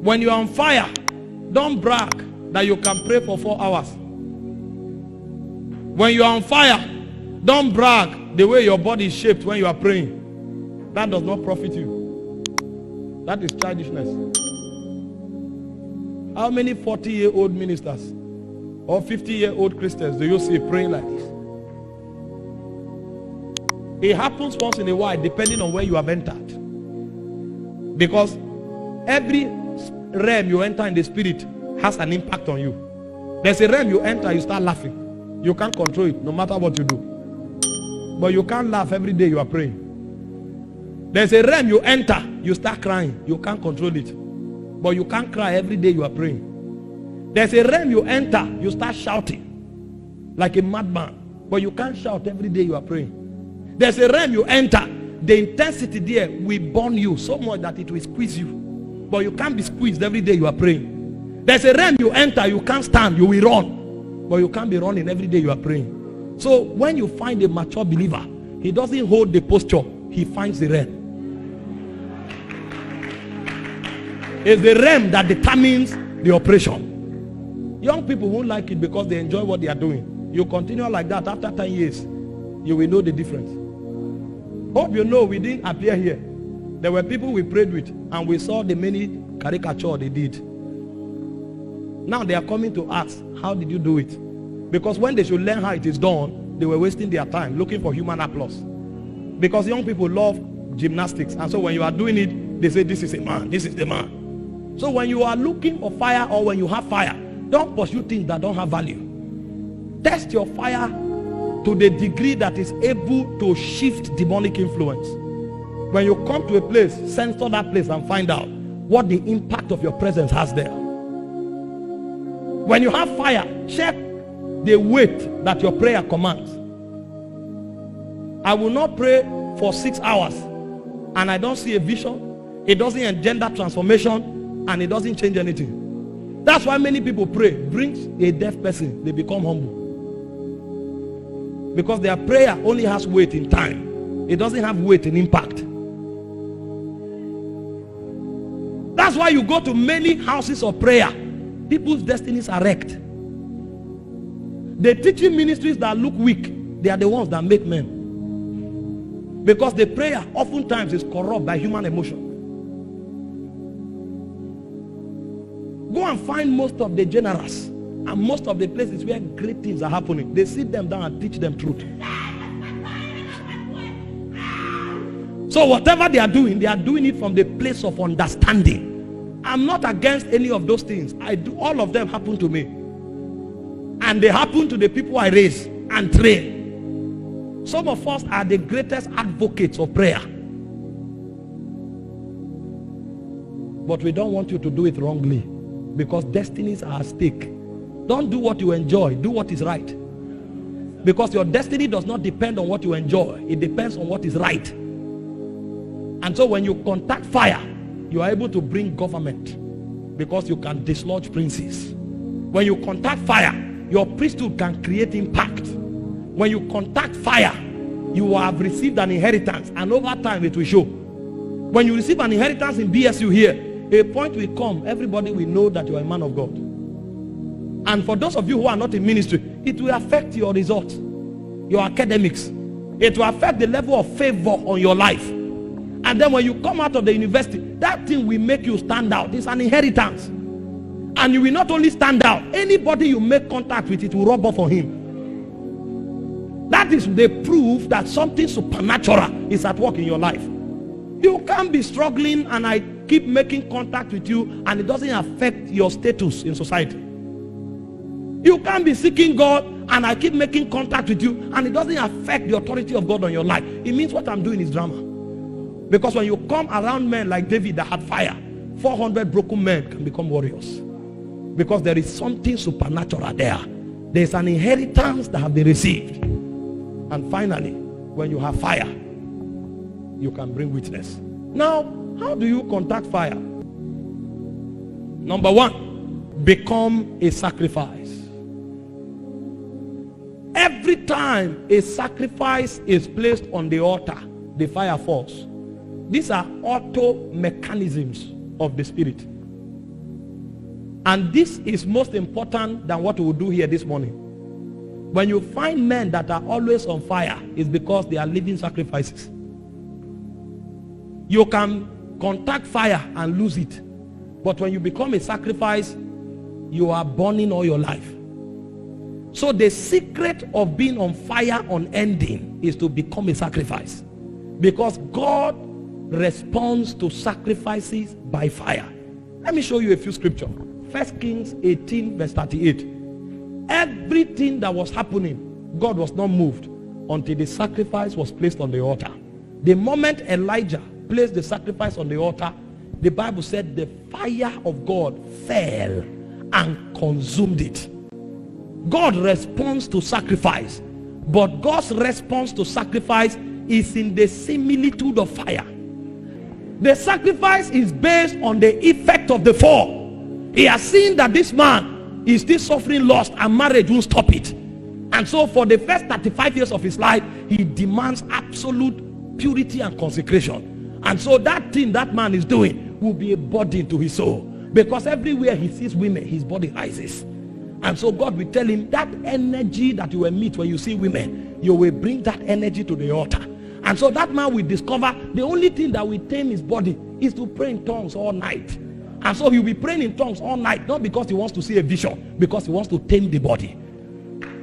When you are on fire, don't brag that you can pray for 4 hours. When you are on fire, don't brag the way your body is shaped when you are praying. That does not profit you. That is childishness. How many 40-year-old ministers or 50-year-old Christians do you see praying like this? It happens once in a while depending on where you have entered. Because every realm you enter in the spirit has an impact on you. There's a realm you enter, you start laughing. You can't control it no matter what you do. But you can't laugh every day you are praying. There's a realm you enter, you start crying. You can't control it. But you can't cry every day you are praying. There's a realm you enter, you start shouting like a madman. But you can't shout every day you are praying. There's a realm you enter, the intensity there will burn you so much that it will squeeze you. But you can't be squeezed every day you are praying. There's a realm you enter, you can't stand, you will run. But you can't be running every day you are praying. So when you find a mature believer, he doesn't hold the posture, he finds the realm. It's the realm that determines the operation. Young people won't like it because they enjoy what they are doing. You continue like that, after 10 years, you will know the difference. Hope you know we didn't appear here. There were people we prayed with and we saw the many caricature they did. Now they are coming to ask, how did you do it? Because when they should learn how it is done, they were wasting their time looking for human applause. Because young people love gymnastics, and so when you are doing it, they say, this is a man, this is the man. So when you are looking for fire or when you have fire, don't pursue things that don't have value. Test your fire to the degree that is able to shift demonic influence. When you come to a place, censor that place and find out what the impact of your presence has there. When you have fire, check the weight that your prayer commands. I will not pray for 6 hours and I don't see a vision. It doesn't engender transformation and it doesn't change anything. That's why many people pray. Brings a deaf person, they become humble. Because their prayer only has weight in time. It doesn't have weight in impact. That's why you go to many houses of prayer. People's destinies are wrecked. The teaching ministries that look weak, they are the ones that make men. Because the prayer oftentimes is corrupt by human emotion. Go and find most of the generals and most of the places where great things are happening. They sit them down and teach them truth. So whatever they are doing it from the place of understanding. I'm not against any of those things. I do. All of them happen to me. And they happen to the people I raise and train. Some of us are the greatest advocates of prayer. But we don't want you to do it wrongly. Because destinies are at stake. Don't do what you enjoy. Do what is right. Because your destiny does not depend on what you enjoy. It depends on what is right. And so when you contact fire, you are able to bring government. Because you can dislodge princes. When you contact fire, your priesthood can create impact. When you contact fire, you have received an inheritance. And over time it will show. When you receive an inheritance in BSU here, a point will come, everybody will know that you are a man of God. And for those of you who are not in ministry, it will affect your results, your academics. It will affect the level of favor on your life. And then when you come out of the university, that thing will make you stand out. It's an inheritance. And you will not only stand out, anybody you make contact with, it will rub off on him. That is the proof that something supernatural is at work in your life. You can't be struggling and I keep making contact with you and it doesn't affect your status in society. You can't be seeking God and I keep making contact with you and it doesn't affect the authority of God on your life. It means what I'm doing is drama. Because when you come around men like David that had fire, 400 broken men can become warriors. Because there is something supernatural there. There's an inheritance that have been received. And finally, when you have fire, you can bring witness. Now, how do you contact fire? Number one, become a sacrifice. Every time a sacrifice is placed on the altar, the fire falls. These are auto mechanisms of the spirit. And this is most important than what we will do here this morning. When you find men that are always on fire, it's because they are living sacrifices. You can contact fire and lose it. But when you become a sacrifice, you are burning all your life. So the secret of being on fire unending is to become a sacrifice. Because God responds to sacrifices by fire. Let me show you a few scriptures. 1 Kings 18 verse 38. Everything that was happening, God was not moved until the sacrifice was placed on the altar. The moment Elijah placed the sacrifice on the altar, the Bible said the fire of God fell and consumed it. God responds to sacrifice, but God's response to sacrifice is in the similitude of fire. The sacrifice is based on the effect of the fall. He has seen that this man is still suffering loss and marriage won't stop it. And so for the first 35 years of his life, he demands absolute purity and consecration. And so that thing that man is doing will be a burden to his soul. Because everywhere he sees women, his body rises. And so God will tell him that energy that you will meet when you see women, you will bring that energy to the altar. And so that man will discover the only thing that will tame his body is to pray in tongues all night. And so he'll be praying in tongues all night, not because he wants to see a vision, because he wants to tame the body.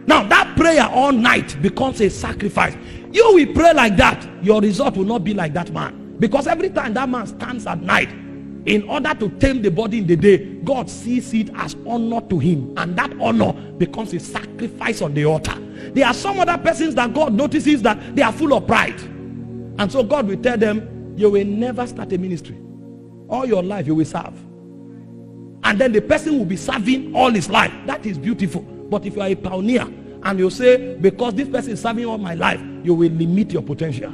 Now that prayer all night becomes a sacrifice. You will pray like that, your result will not be like that man. Because every time that man stands at night, in order to tame the body in the day, God sees it as honor to him. And that honor becomes a sacrifice on the altar. There are some other persons that God notices that they are full of pride. And so God will tell them, you will never start a ministry. All your life you will serve. And then the person will be serving all his life. That is beautiful. But if you are a pioneer and you say, because this person is serving all my life, you will limit your potential.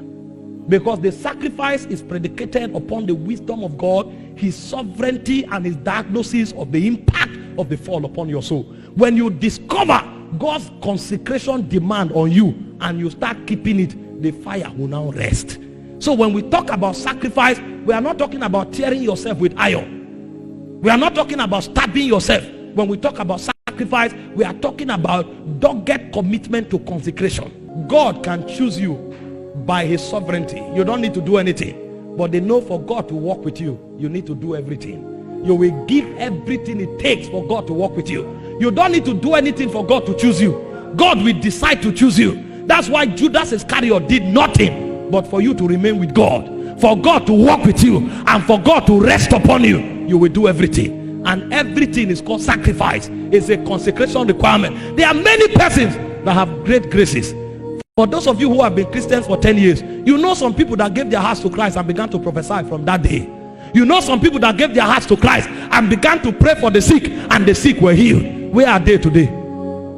Because the sacrifice is predicated upon the wisdom of God, his sovereignty, and his diagnosis of the impact of the fall upon your soul. When you discover God's consecration demand on you and you start keeping it, the fire will now rest. So when we talk about sacrifice, we are not talking about tearing yourself with iron. We are not talking about stabbing yourself. When we talk about sacrifice, we are talking about dogged commitment to consecration. God can choose you by his sovereignty. You don't need to do anything. But they know for God to walk with you, you need to do everything. You will give everything it takes for God to walk with you. You don't need to do anything for God to choose you. God will decide to choose you. That's why Judas Iscariot did nothing but for you to remain with God, for God to walk with you, and for God to rest upon you. You will do everything. And everything is called sacrifice. It's a consecration requirement. There are many persons that have great graces. For those of you who have been Christians for 10 years, you know some people that gave their hearts to Christ and began to prophesy from that day. You know some people that gave their hearts to Christ and began to pray for the sick, and the sick were healed. Where are they today?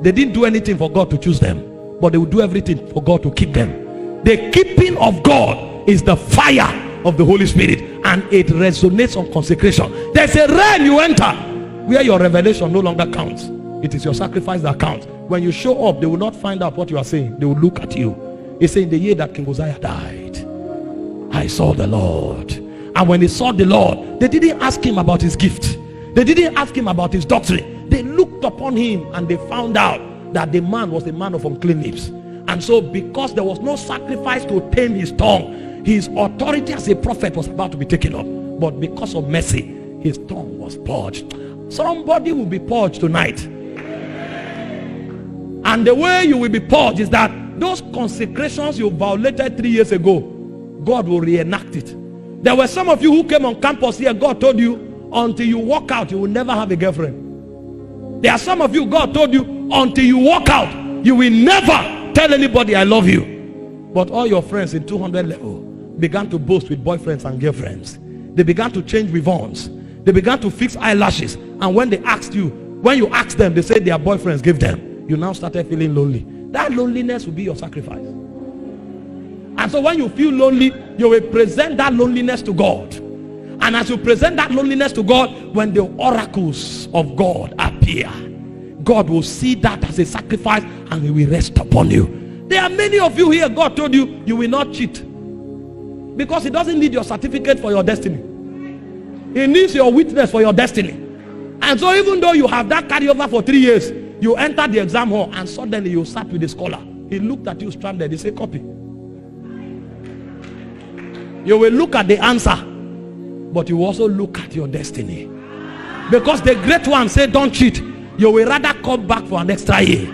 They didn't do anything for God to choose them, but they will do everything for God to keep them. The keeping of God is the fire of the Holy Spirit, and it resonates on consecration. There's a realm you enter where your revelation no longer counts. It is your sacrifice that counts. When you show up, they will not find out what you are saying. They will look at you. He said, in the year that King Uzziah died, I saw the Lord. And when they saw the Lord, they didn't ask him about his gift. They didn't ask him about his doctrine. They looked upon him and they found out that the man was a man of unclean lips. And so because there was no sacrifice to tame his tongue, his authority as a prophet was about to be taken up. But because of mercy, his tongue was purged. Somebody will be purged tonight. And the way you will be purged is that those consecrations you violated 3 years ago, God will reenact it. There were some of you who came on campus here, God told you, until you walk out, you will never have a girlfriend. There are some of you, God told you, until you walk out, you will never tell anybody I love you. But all your friends in 200 level began to boast with boyfriends and girlfriends. They began to change ribbons. They began to fix eyelashes. And when they asked you, when you asked them, they said their boyfriends gave them. You now started feeling lonely. That loneliness will be your sacrifice. And so when you feel lonely, you will present that loneliness to God. And as you present that loneliness to God, when the oracles of God appear, God will see that as a sacrifice and he will rest upon you. There are many of you here, God told you, you will not cheat. Because he doesn't need your certificate for your destiny. He needs your witness for your destiny. And so even though you have that carryover for 3 years, you enter the exam hall and suddenly you sat with the scholar. He looked at you stranded. He said, copy. You will look at the answer, but you also look at your destiny. Because the great one said, don't cheat. You will rather come back for an extra year.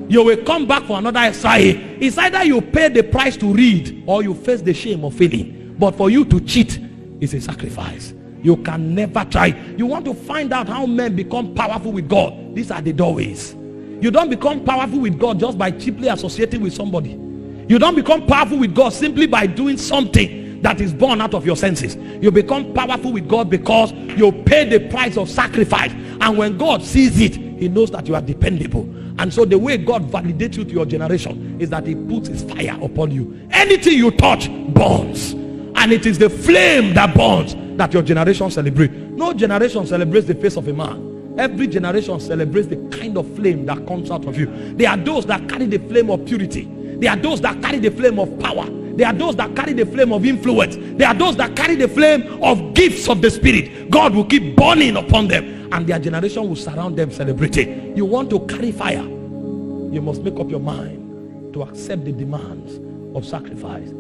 You will come back for another extra year. It's either you pay the price to read or you face the shame of failing. But for you to cheat is a sacrifice. You can never try. You want to find out how men become powerful with God. These are the doorways. You don't become powerful with God just by cheaply associating with somebody. You don't become powerful with God simply by doing something that is born out of your senses. You become powerful with God because you pay the price of sacrifice. And when God sees it, he knows that you are dependable. And so the way God validates you to your generation is that he puts his fire upon you. Anything you touch burns. And it is the flame that burns that your generation celebrates. No generation celebrates the face of a man. Every generation celebrates the kind of flame that comes out of you. There are those that carry the flame of purity. There are those that carry the flame of power. There are those that carry the flame of influence. There are those that carry the flame of gifts of the Spirit. God will keep burning upon them, and their generation will surround them celebrating. You want to carry fire, you must make up your mind to accept the demands of sacrifice.